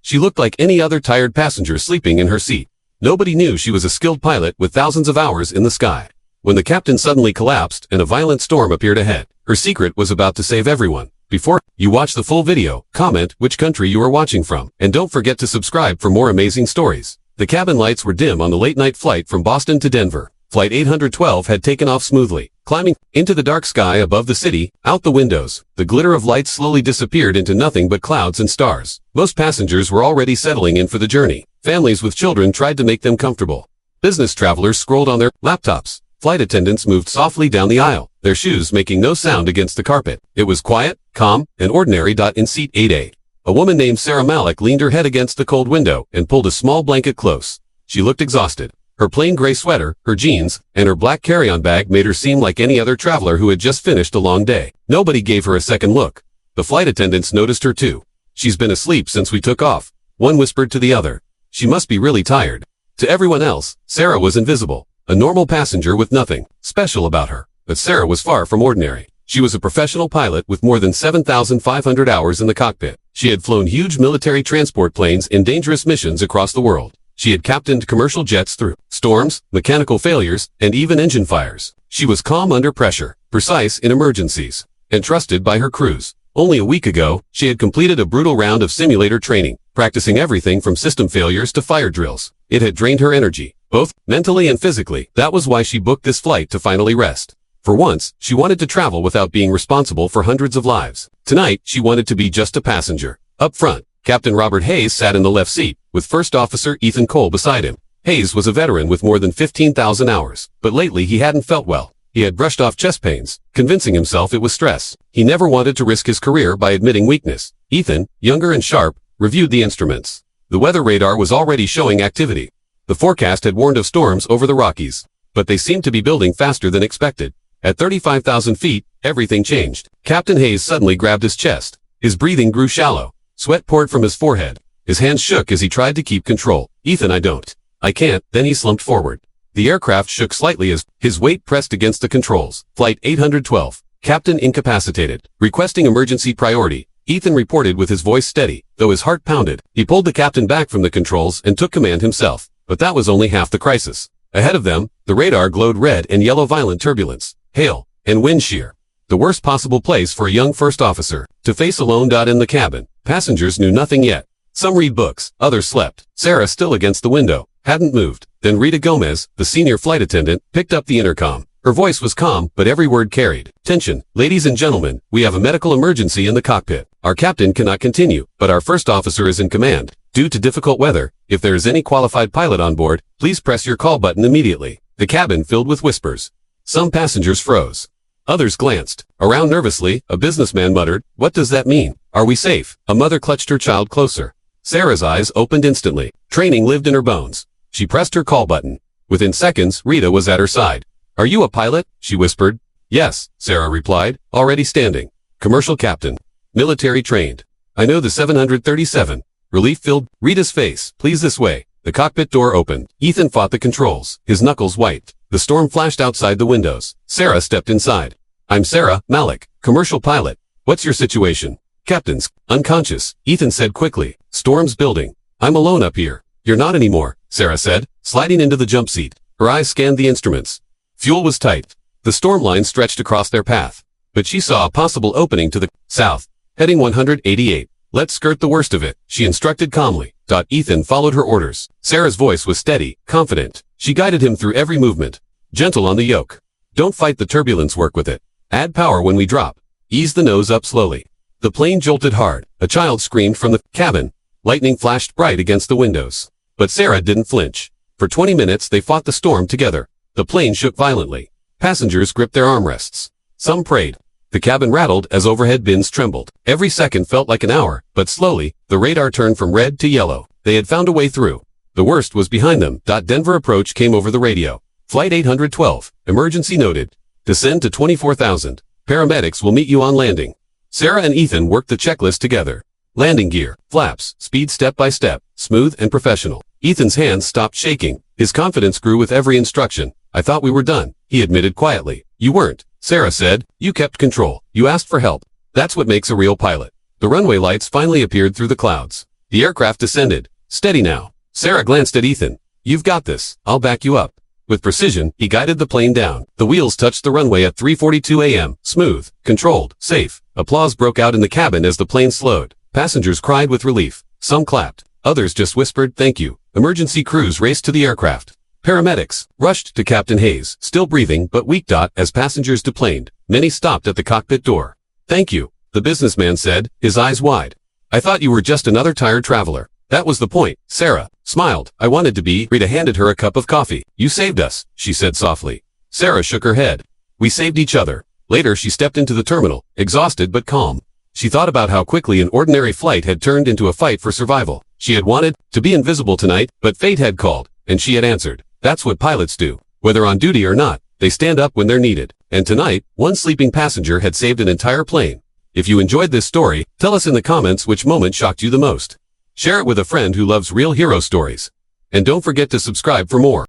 She looked like any other tired passenger sleeping in her seat. Nobody knew she was a skilled pilot with thousands of hours in the sky. When the captain suddenly collapsed and a violent storm appeared ahead, her secret was about to save everyone. Before you watch the full video, comment which country you are watching from, and don't forget to subscribe for more amazing stories. The cabin lights were dim on the late-night flight from Boston to Denver. Flight 812 had taken off smoothly, climbing into the dark sky above the city. Out the windows, the glitter of lights slowly disappeared into nothing but clouds and stars. Most passengers were already settling in for the journey. Families with children tried to make them comfortable. Business travelers scrolled on their laptops. Flight attendants moved softly down the aisle, their shoes making no sound against the carpet. It was quiet, calm, and ordinary. In seat 8A, a woman named Sarah Malik leaned her head against the cold window and pulled a small blanket close. She looked exhausted. Her plain gray sweater, her jeans, and her black carry-on bag made her seem like any other traveler who had just finished a long day. Nobody gave her a second look. The flight attendants noticed her too. "She's been asleep since we took off," one whispered to the other. "She must be really tired." To everyone else, Sarah was invisible. A normal passenger with nothing special about her. But Sarah was far from ordinary. She was a professional pilot with more than 7,500 hours in the cockpit. She had flown huge military transport planes in dangerous missions across the world. She had captained commercial jets through storms, mechanical failures, and even engine fires. She was calm under pressure, precise in emergencies, and trusted by her crews. Only a week ago, she had completed a brutal round of simulator training, practicing everything from system failures to fire drills. It had drained her energy, both mentally and physically. That was why she booked this flight to finally rest. For once, she wanted to travel without being responsible for hundreds of lives. Tonight, she wanted to be just a passenger. Up front, Captain Robert Hayes sat in the left seat, with First Officer Ethan Cole beside him. Hayes was a veteran with more than 15,000 hours, but lately he hadn't felt well. He had brushed off chest pains, convincing himself it was stress. He never wanted to risk his career by admitting weakness. Ethan, younger and sharp, reviewed the instruments. The weather radar was already showing activity. The forecast had warned of storms over the Rockies, but they seemed to be building faster than expected. At 35,000 feet, everything changed. Captain Hayes suddenly grabbed his chest. His breathing grew shallow. Sweat poured from his forehead. His hands shook as he tried to keep control. "Ethan, I can't." Then he slumped forward. The aircraft shook slightly as his weight pressed against the controls. Flight 812. Captain incapacitated. Requesting emergency priority. Ethan reported with his voice steady, though his heart pounded. He pulled the captain back from the controls and took command himself. But that was only half the crisis. Ahead of them, the radar glowed red and yellow. Violent turbulence, hail, and wind shear. The worst possible place for a young first officer to face alone. In the cabin, passengers knew nothing yet. Some read books, others slept. Sarah, still against the window, hadn't moved. Then Rita Gomez, the senior flight attendant, picked up the intercom. Her voice was calm, but every word carried tension. "Ladies and gentlemen, we have a medical emergency in the cockpit. Our captain cannot continue, but our first officer is in command. Due to difficult weather, if there is any qualified pilot on board, please press your call button immediately." The cabin filled with whispers. Some passengers froze. Others glanced around nervously. A businessman muttered, "What does that mean? Are we safe?" A mother clutched her child closer. Sarah's eyes opened instantly. Training lived in her bones. She pressed her call button. Within seconds, Rita was at her side. "Are you a pilot?" she whispered. "Yes," Sarah replied, already standing. "Commercial captain. Military trained. I know the 737. Relief filled Rita's face. "Please, this way." The cockpit door opened. Ethan fought the controls, his knuckles white. The storm flashed outside the windows. Sarah stepped inside. "I'm Sarah Malik, commercial pilot. What's your situation?" "Captain's unconscious," Ethan said quickly. "Storm's building. I'm alone up here." "You're not anymore," Sarah said, sliding into the jump seat. Her eyes scanned the instruments. Fuel was tight. The storm line stretched across their path. But she saw a possible opening to the south. Heading 188. "Let's skirt the worst of it," she instructed calmly. Ethan followed her orders. Sarah's voice was steady, confident. She guided him through every movement. "Gentle on the yoke. Don't fight the turbulence, work with it. Add power when we drop. Ease the nose up slowly." The plane jolted hard. A child screamed from the cabin. Lightning flashed bright against the windows. But Sarah didn't flinch. For 20 minutes they fought the storm together. The plane shook violently. Passengers gripped their armrests. Some prayed. The cabin rattled as overhead bins trembled. Every second felt like an hour, but slowly, the radar turned from red to yellow. They had found a way through. The worst was behind them. Denver approach came over the radio. "Flight 812, emergency noted. Descend to 24,000. Paramedics will meet you on landing." Sarah and Ethan worked the checklist together. Landing gear, flaps, speed step by step, smooth and professional. Ethan's hands stopped shaking. His confidence grew with every instruction. "I thought we were done," he admitted quietly. "You weren't," Sarah said. "You kept control. You asked for help. That's what makes a real pilot." The runway lights finally appeared through the clouds. The aircraft descended. Steady now. Sarah glanced at Ethan. You've got this. I'll back you up. With precision, he guided the plane down. The wheels touched the runway at 3:42 a.m. Smooth, controlled, safe. Applause broke out in the cabin as the plane slowed. Passengers cried with relief. Some clapped. Others just whispered, thank you. Emergency crews raced to the aircraft. Paramedics rushed to Captain Hayes, still breathing but weak. As passengers deplaned, many stopped at the cockpit door. Thank you, the businessman said, his eyes wide. I thought you were just another tired traveler. That was the point. Sarah smiled. I wanted to be. Rita handed her a cup of coffee. You saved us, she said softly. Sarah shook her head. We saved each other. Later she stepped into the terminal, exhausted but calm. She thought about how quickly an ordinary flight had turned into a fight for survival. She had wanted to be invisible tonight, but fate had called, and she had answered. That's what pilots do. Whether on duty or not, they stand up when they're needed. And tonight, one sleeping passenger had saved an entire plane. If you enjoyed this story, tell us in the comments which moment shocked you the most. Share it with a friend who loves real hero stories. And don't forget to subscribe for more.